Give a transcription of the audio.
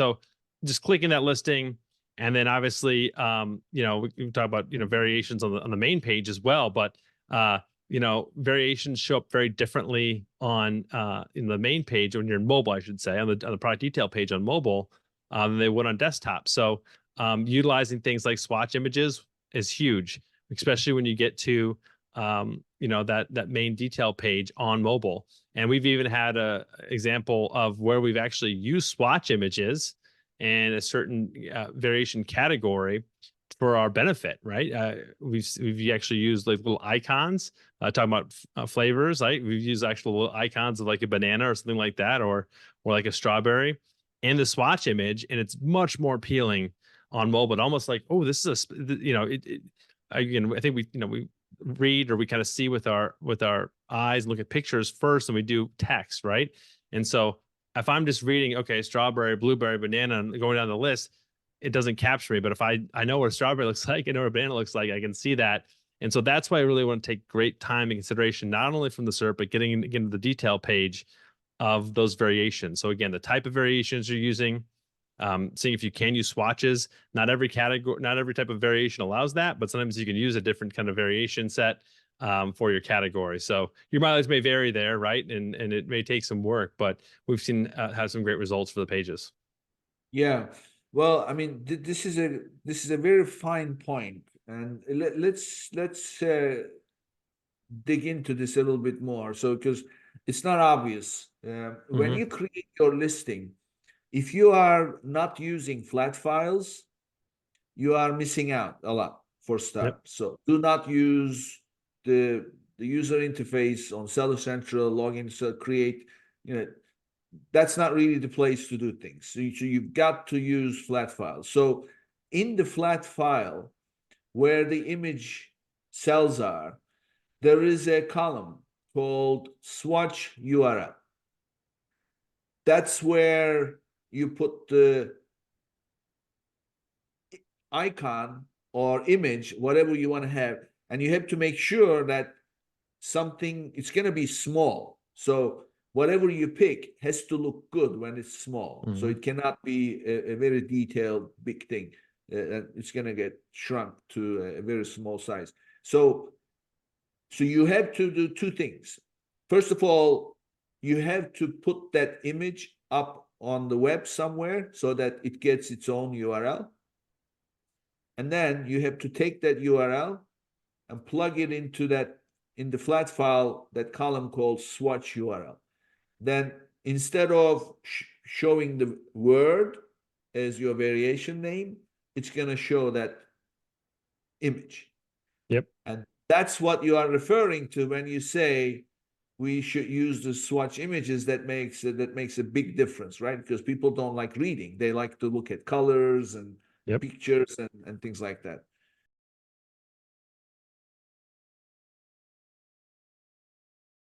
So just clicking that listing, and then obviously, we can talk about variations on the main page as well. But variations show up very differently on in the main page when you're in mobile, I should say, on the product detail page on mobile than they would on desktop. So utilizing things like swatch images is huge, especially when you get to that main detail page on mobile. And we've even had a example of where we've actually used swatch images and a certain variation category for our benefit, right? We've actually used like little icons, talking about flavors. Right, we've used actual little icons of like a banana or something like that, or like a strawberry, in the swatch image, and it's much more appealing on mobile. It almost like, oh, this is again, I think we read, or we kind of see with our eyes and look at pictures first, and we do text, right? And so if I'm just reading, okay, strawberry, blueberry, banana, and going down the list, it doesn't capture me. But if I know what a strawberry looks like, I know what a banana looks like, I can see that. And so that's why I really want to take great time and consideration, not only from the SERP, but getting into the detail page of those variations. So again, the type of variations you're using, seeing if you can use swatches. Not every category, not every type of variation allows that, but sometimes you can use a different kind of variation set for your category. So your mileage may vary there, right? And it may take some work, but we've seen have some great results for the pages. Yeah. Well, I mean, this is a very fine point, and let's dig into this a little bit more. So, because it's not obvious when Mm-hmm. you create your listing, if you are not using flat files, you are missing out a lot for start. Yep. So do not use the user interface on Seller Central, login, so create, that's not really the place to do things. So you've got to use flat files. So in the flat file where the image cells are, there is a column called swatch URL. That's where you put the icon or image, whatever you want to have, and you have to make sure that it's going to be small. So whatever you pick has to look good when it's small. So Mm-hmm. it cannot be a very detailed big thing. It's going to get shrunk to a very small size. So you have to do two things. First of all, you have to put that image up on the web somewhere so that it gets its own URL. And then you have to take that URL and plug it into in the flat file, that column called swatch URL. Then instead of showing the word as your variation name, it's going to show that image. Yep. And that's what you are referring to when you say we should use the swatch images. That makes a big difference, right? Because people don't like reading. They like to look at colors and Yep. pictures and things like that.